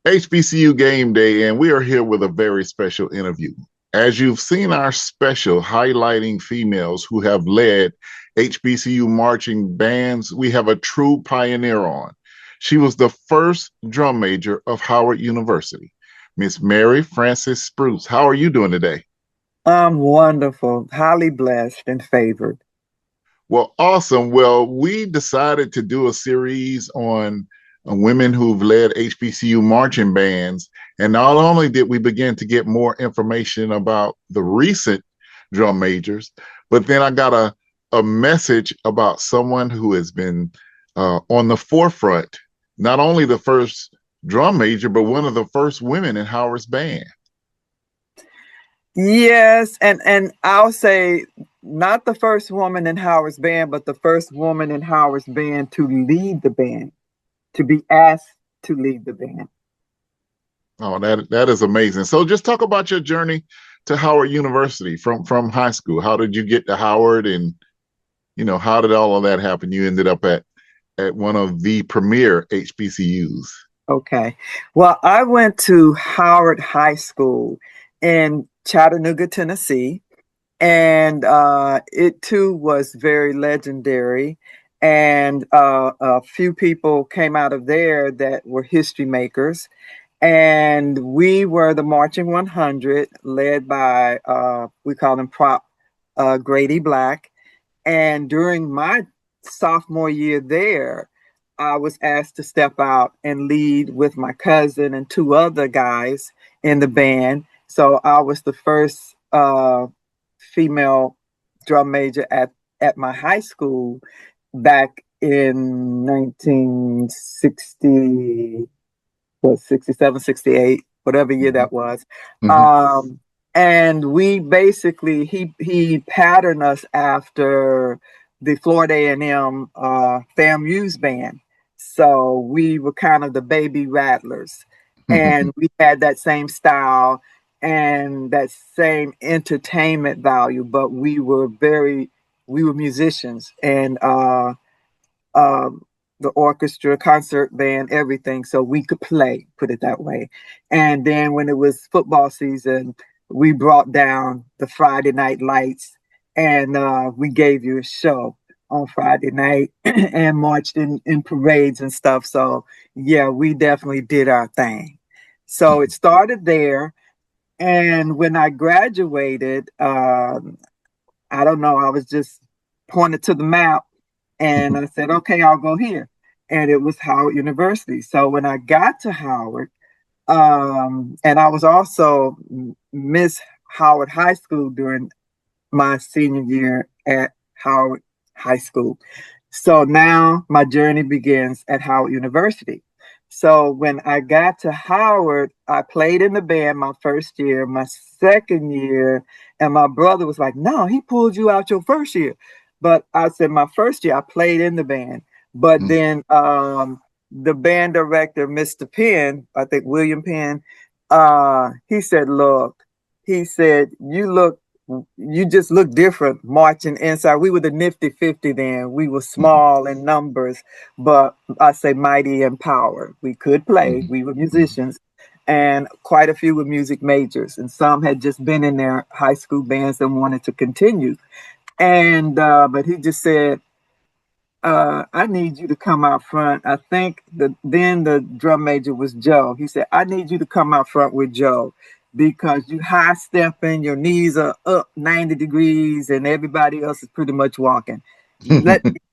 HBCU Game Day, and we are here with a very special interview. As you've seen our special highlighting females who have led HBCU marching bands, we have a true pioneer on. She was the first drum major of Howard University, Miss Mary Frances Spruce. How are you doing today? I'm wonderful, highly blessed and favored. Well, awesome. Well, we decided to do a series on women who've led HBCU marching bands. And not only did we begin to get more information about the recent drum majors, but then I got a message about someone who has been on the forefront, not only the first drum major, but one of the first women in Howard's band. Yes, and I'll say not the first woman in Howard's band, but the first woman in Howard's band to lead the band, to be asked to lead the band. Oh, that is amazing. So just talk about your journey to Howard University from high school. How did you get to Howard, and how did all of that happen? You ended up at one of the premier HBCUs. Okay. Well, I went to Howard High School in Chattanooga, Tennessee, and it too was very legendary. And a few people came out of there that were history makers. And we were the Marching 100, led by, we call him Prop Grady Black. And during my sophomore year there, I was asked to step out and lead with my cousin and two other guys in the band. So I was the first female drum major at my high school back in 1960, 67, 68, whatever year that was. Mm-hmm. And we basically, he patterned us after the Florida A&M FAMU's band. So we were kind of the baby rattlers. And we had that same style and that same entertainment value, but we were musicians and the orchestra, concert band, everything. So we could play, put it that way. And then when it was football season, we brought down the Friday night lights and we gave you a show on Friday night and marched in parades and stuff. So yeah, we definitely did our thing. So it started there. And when I graduated, I don't know, I was just pointed to the map and I said, okay, I'll go here. And it was Howard University. So when I got to Howard, and I was also Miss Howard High School during my senior year at Howard High School. So now my journey begins at Howard University. So when I got to Howard, I played in the band my first year, my second year, and my brother was like, no, he pulled you out your first year. But I said my first year I played in the band. But then the band director, Mr. Penn, I think William Penn, he said, look, he said, you just look different marching inside. We were the Nifty 50 then. We were small in numbers, but I say mighty in power. We could play. We were musicians, and quite a few were music majors, and some had just been in their high school bands and wanted to continue. And but he just said, I need you to come out front. I think then the drum major was Joe. He said, I need you to come out front with Joe because you high stepping, your knees are up 90 degrees and everybody else is pretty much walking. You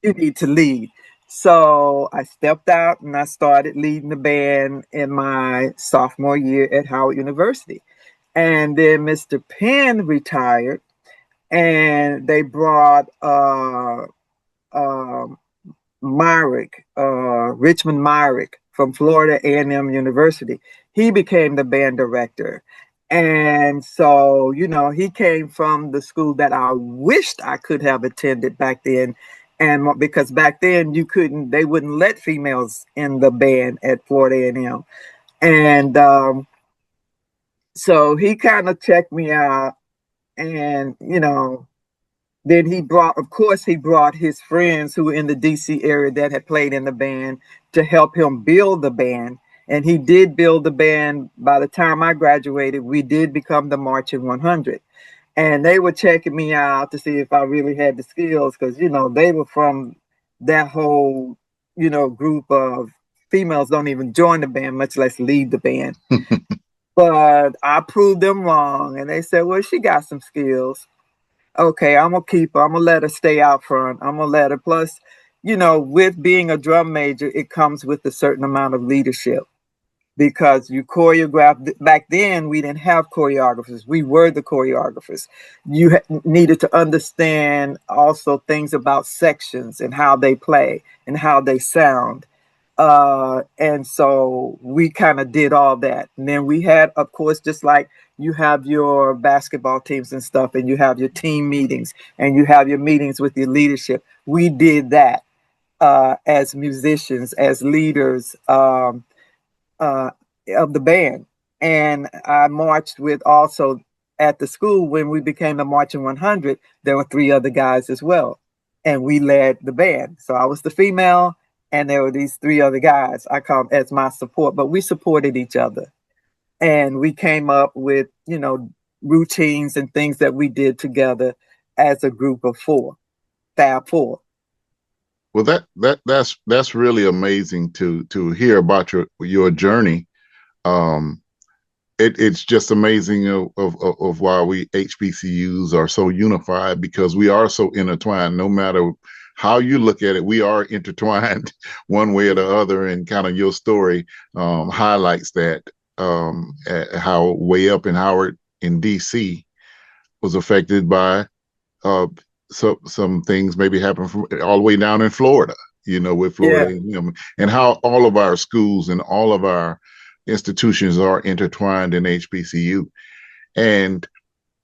need to lead. So I stepped out and I started leading the band in my sophomore year at Howard University. And then Mr. Penn retired and they brought Richmond Myrick from Florida A&M University. He became the band director. And so, he came from the school that I wished I could have attended back then. And because back then they wouldn't let females in the band at Florida A&M. And so he kind of checked me out and, then he brought his friends who were in the DC area that had played in the band to help him build the band. And he did build the band. By the time I graduated, we did become the Marching 100. And they were checking me out to see if I really had the skills, because, you know, they were from that whole, you know, group of females don't even join the band, much less lead the band. But I proved them wrong. And they said, well, she got some skills. Okay, I'm going to keep her. I'm going to let her stay out front. I'm going to let her. Plus, you know, with being a drum major, it comes with a certain amount of leadership, because you choreograph. Back then, we didn't have choreographers. We were the choreographers. You needed to understand also things about sections and how they play and how they sound. And so we kind of did all that. And then we had, of course, just like you have your basketball teams and stuff, and you have your team meetings and you have your meetings with your leadership. We did that as musicians, as leaders of the band. And I marched with also at the school when we became the Marching 100, there were 3 other guys as well. And we led the band. So I was the female, and there were these 3 other guys I call them as my support, but we supported each other. And we came up with, you know, routines and things that we did together as a group of 4, Fab 4. Well, that's really amazing to hear about your journey. It's just amazing of why we HBCUs are so unified, because we are so intertwined. No matter how you look at it, we are intertwined one way or the other. And kind of your story highlights that, how way up in Howard in DC was affected by some things maybe happen from all the way down in Florida, you know, with Florida, yeah. You know, and how all of our schools and all of our institutions are intertwined in HBCU. And,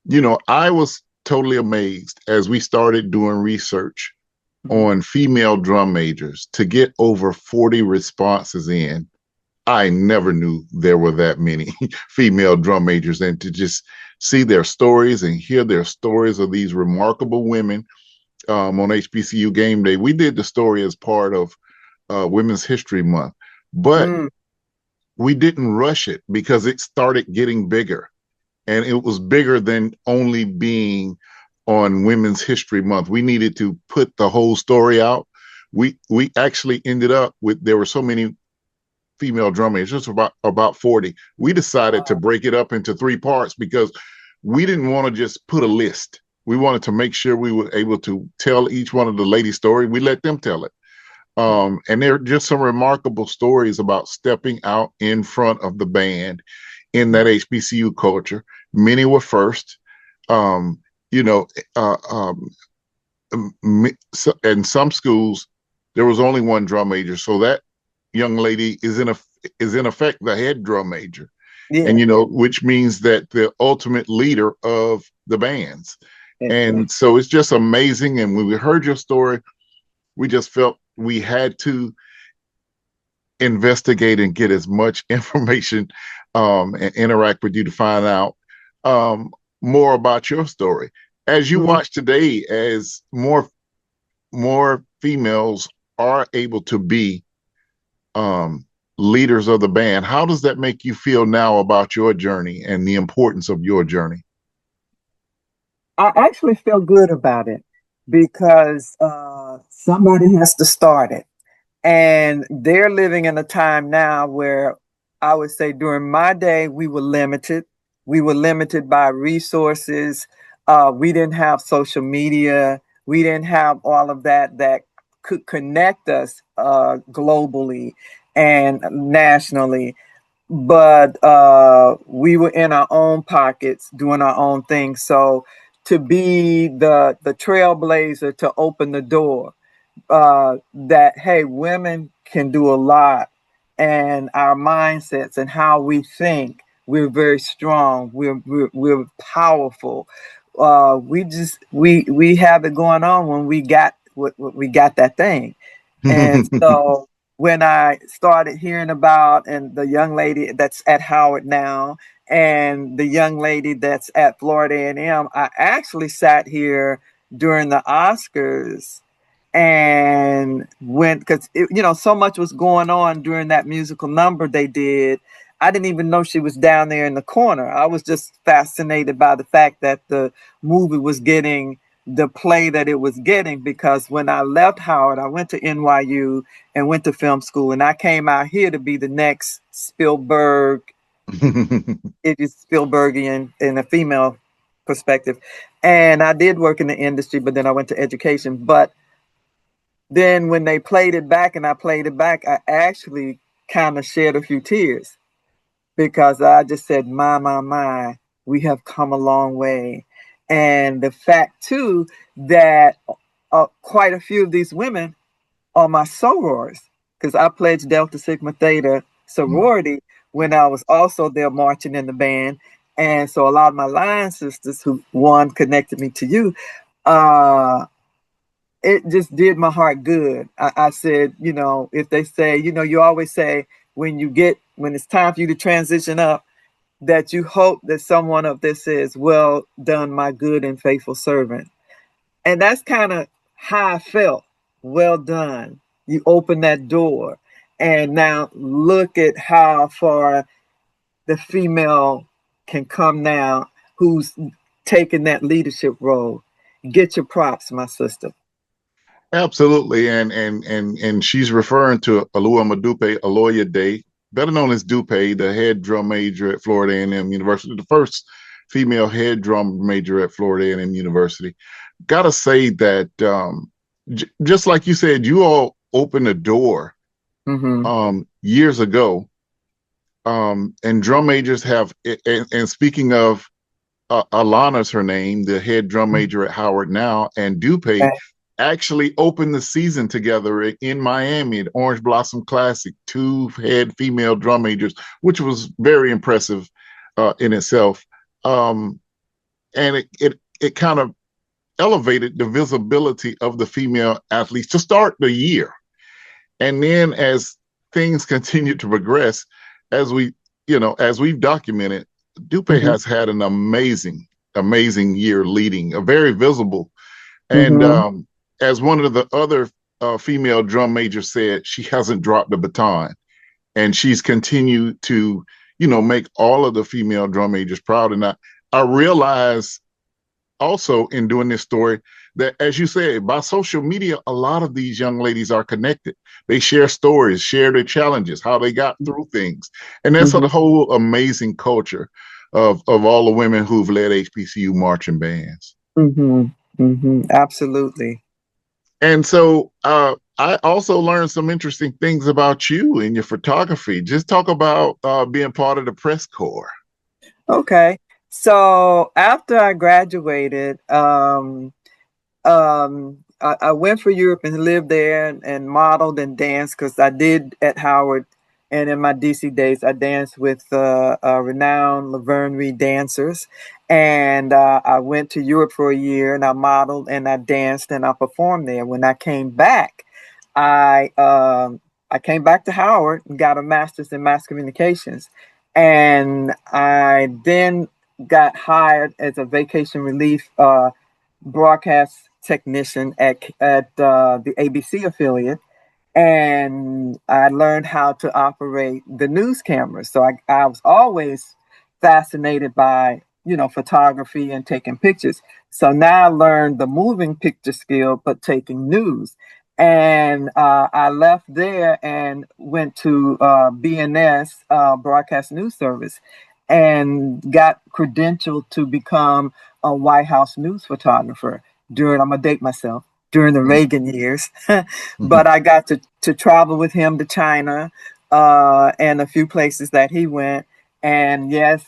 you know, I was totally amazed as we started doing research on female drum majors to get over 40 responses in. I never knew there were that many female drum majors, and to just see their stories and hear their stories of these remarkable women on HBCU Game Day. We did the story as part of Women's History Month, but we didn't rush it because it started getting bigger, and it was bigger than only being on Women's History Month. We needed to put the whole story out. We actually ended up with, there were so many female drum majors, about 40. We decided to break it up into 3 parts because we didn't want to just put a list. We wanted to make sure we were able to tell each one of the ladies' story. We let them tell it. And there are just some remarkable stories about stepping out in front of the band in that HBCU culture. Many were first. You know, in some schools, there was only 1 drum major. So that young lady is in effect the head drum major. Yeah. And, you know, which means that the ultimate leader of the bands. Yeah. And so it's just amazing. And when we heard your story, we just felt we had to investigate and get as much information and interact with you to find out more about your story. As you watch today, as more females are able to be leaders of the band, how does that make you feel now about your journey and the importance of your journey? I actually feel good about it because somebody has to start it. And they're living in a time now where I would say during my day, we were limited. We were limited by resources. We didn't have social media. We didn't have all of that could connect us globally and nationally. But we were in our own pockets doing our own thing. So to be the trailblazer to open the door, that, hey, women can do a lot, and our mindsets and how we think, we're very strong. We're powerful. We have it going on when we got we got that thing. And so when I started hearing about, and the young lady that's at Howard now, and the young lady that's at Florida A&M, I actually sat here during the Oscars and went, because so much was going on during that musical number they did. I didn't even know she was down there in the corner. I was just fascinated by the fact that the movie was getting the play that it was getting, because when I left Howard, I went to NYU and went to film school, and I came out here to be the next Spielberg. It is Spielbergian in a female perspective. And I did work in the industry, but then I went to education. But then when they played it back and I played it back, I actually kind of shed a few tears, because I just said, my, we have come a long way. And the fact, too, that quite a few of these women are my sorors, because I pledged Delta Sigma Theta sorority when I was also there marching in the band. And so a lot of my line sisters, who one connected me to you, it just did my heart good. I said, if they say, you always say when it's time for you to transition up, that you hope that someone up there says, well done, my good and faithful servant. And that's kind of how I felt. Well done. You opened that door. And now look at how far the female can come now, who's taking that leadership role. Get your props, my sister. Absolutely. And she's referring to Alua Madupe Aloyede, better known as Dupe, the head drum major at Florida A&M University, the first female head drum major at Florida A&M University. Gotta say that just like you said, you all opened a door years ago, and drum majors have. And speaking of, Alana's her name, the head drum major at Howard now, and Dupe actually opened the season together in Miami at Orange Blossom Classic, 2 head female drum majors, which was very impressive in itself. And it kind of elevated the visibility of the female athletes to start the year. And then as things continue to progress, as we've documented, Dupe has had an amazing year leading, a very visible. And as one of the other female drum majors said, she hasn't dropped the baton, and she's continued to, make all of the female drum majors proud. And I realize also in doing this story that, as you said, by social media, a lot of these young ladies are connected. They share stories, share their challenges, how they got through things. And that's a whole amazing culture of all the women who've led HBCU marching bands. Absolutely. And so I also learned some interesting things about you and your photography. Just talk about being part of the press corps. Okay. So after I graduated, I went for Europe and lived there and modeled and danced, because I did at Howard. And in my DC days, I danced with renowned Laverne Reed dancers. And I went to Europe for a year, and I modeled and I danced and I performed there. When I came back, I came back to Howard and got a master's in mass communications. And I then got hired as a vacation relief broadcast technician at the ABC affiliate. And I learned how to operate the news cameras. So I was always fascinated by, photography and taking pictures. So now I learned the moving picture skill, but taking news. And I left there and went to BNS, Broadcast News Service, and got credentialed to become a White House news photographer I'm going to date myself, during the Reagan years. But I got to travel with him to China and a few places that he went. And yes,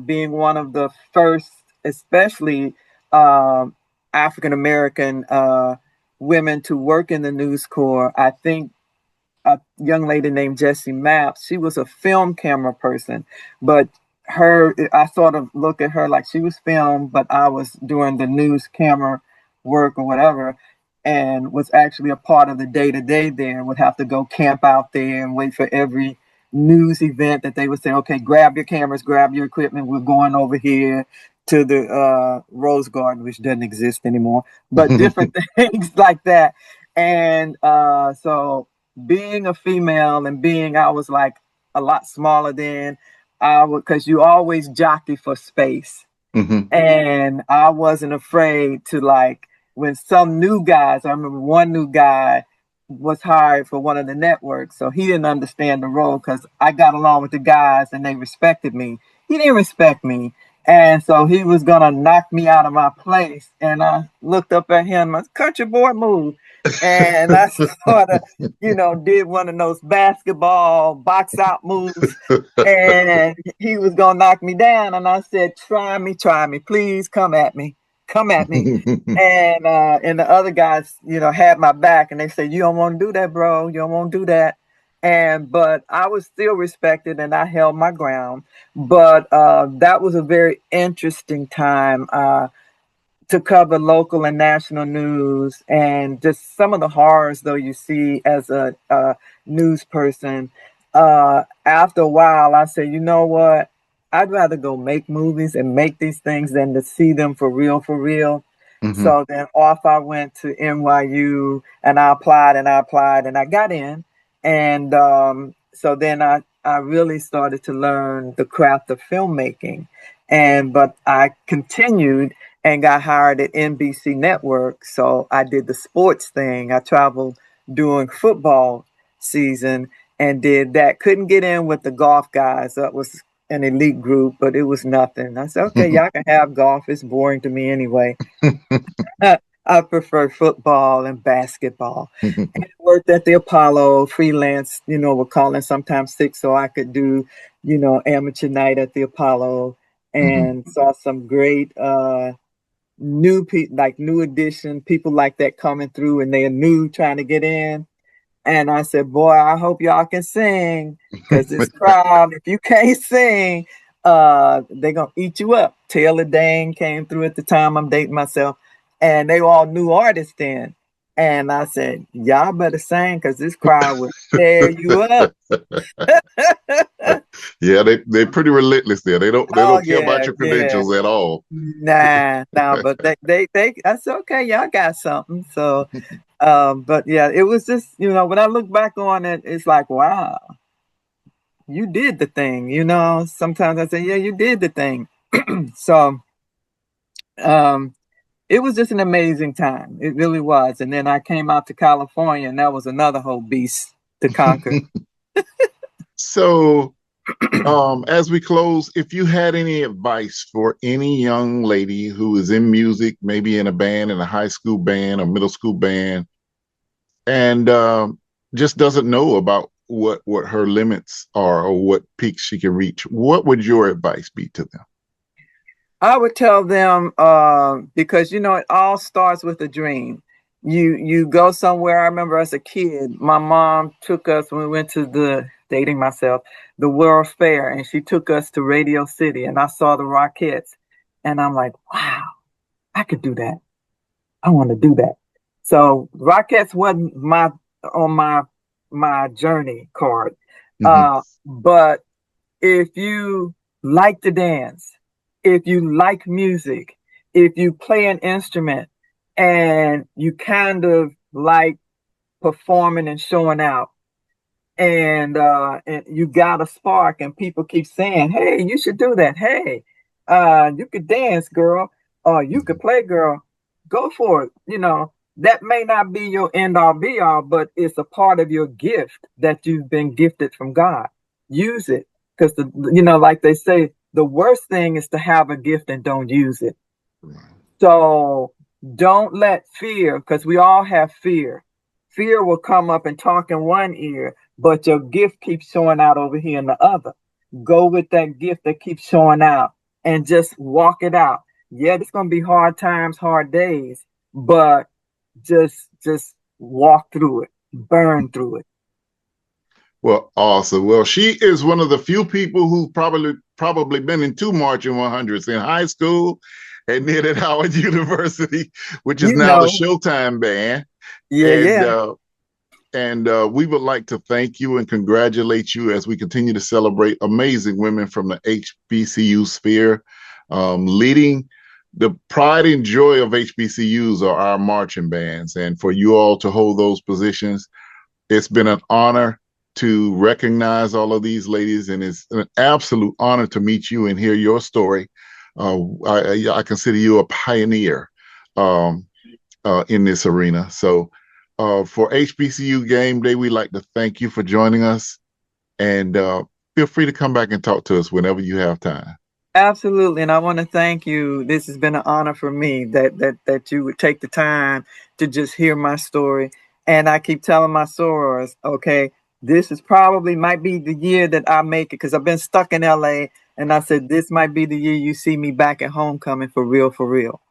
being one of the first, especially African-American women to work in the News Corps, I think a young lady named Jessie Maps, she was a film camera person, but I sort of look at her like she was film, but I was doing the news camera work or whatever, and was actually a part of the day-to-day there, would have to go camp out there and wait for every news event that they would say, okay, grab your cameras, grab your equipment, we're going over here to the Rose Garden, which doesn't exist anymore, but different things like that. And so being a female and I was like a lot smaller than I would, because you always jockey for space. Mm-hmm. And I wasn't afraid to, like, when some new guys, I remember one new guy was hired for one of the networks. So he didn't understand the role because I got along with the guys and they respected me. He didn't respect me. And so he was going to knock me out of my place. And I looked up at him, I said, country boy, move. And I sort of, did one of those basketball box out moves. And he was going to knock me down. And I said, try me, please come at me. Come at me. And the other guys, had my back and they said, you don't want to do that, bro. You don't want to do that. But I was still respected and I held my ground. But that was a very interesting time to cover local and national news, and just some of the horrors though you see as a news person. After a while, I said, you know what? I'd rather go make movies and make these things than to see them for real, for real. Mm-hmm. So then off I went to NYU and I applied and I got in. And so then I really started to learn the craft of filmmaking. But I continued and got hired at NBC Network. So I did the sports thing. I traveled during football season and did that. Couldn't get in with the golf guys. That was an elite group, but it was nothing. I said, okay, y'all can have golf. It's boring to me anyway. I prefer football and basketball. And I worked at the Apollo, freelance, we're calling sometimes sick so I could do, amateur night at the Apollo, and saw some great new people, like new edition, people like that coming through, and they're new trying to get in. And I said, boy, I hope y'all can sing, because this crowd, if you can't sing, they're going to eat you up. Taylor Dane came through at the time. I'm dating myself. And they were all new artists then. And I said, y'all better sing, because this crowd will tear you up. Yeah, they're pretty relentless there. They don't care about your credentials at all. Nah, but they I said, okay, y'all got something. So but yeah, it was just, when I look back on it, it's like, wow, you did the thing. Sometimes I say, yeah, you did the thing. So it was just an amazing time. It really was. And then I came out to California, and that was another whole beast to conquer. So as we close, if you had any advice for any young lady who is in music, maybe in a band, in a high school band or middle school band, and just doesn't know about what her limits are or what peaks she can reach, what would your advice be to them? I would tell them, because, it all starts with a dream. You go somewhere. I remember as a kid, my mom took us when we went to the World Fair, and she took us to Radio City, and I saw the Rockettes, and I'm like, wow, I could do that. I want to do that. So Rockettes wasn't on my journey card. But if you like to dance, if you like music, if you play an instrument and you kind of like performing and showing out, and you got a spark and people keep saying, hey, you should do that. Hey, you could dance, girl, or you could play, girl, go for it. That may not be your end all be all, but it's a part of your gift that you've been gifted from God. Use it. Because, like they say, the worst thing is to have a gift and don't use it. So don't let fear, because we all have fear. Fear will come up and talk in one ear, but your gift keeps showing out over here in the other. Go with that gift that keeps showing out and just walk it out. Yeah, it's going to be hard times, hard days, but just walk through it, burn through it. Well, awesome. Well, she is one of the few people who probably been in 2 marching 100s in high school and then at Howard University, which is now the Showtime Band. And we would like to thank you and congratulate you as we continue to celebrate amazing women from the HBCU sphere, leading the pride and joy of HBCUs are our marching bands. And for you all to hold those positions, it's been an honor to recognize all of these ladies, and it's an absolute honor to meet you and hear your story. I consider you a pioneer in this arena. So for HBCU Game Day, we'd like to thank you for joining us, and feel free to come back and talk to us whenever you have time. Absolutely. And I want to thank you. This has been an honor for me that you would take the time to just hear my story. And I keep telling my sorors, okay, this is probably might be the year that I make it, because I've been stuck in LA. And I said, this might be the year you see me back at homecoming for real, for real.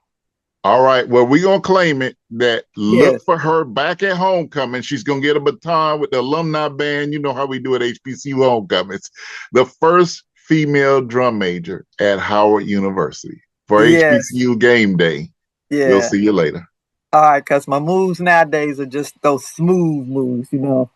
All right. Well, we're going to claim it that look Yes. for her back at homecoming. She's going to get a baton with the alumni band. You know how we do at HBCU homecomings. The first female drum major at Howard University for Yes. HBCU Game Day. Yeah. We'll see you later. All right, because my moves nowadays are just those smooth moves, you know.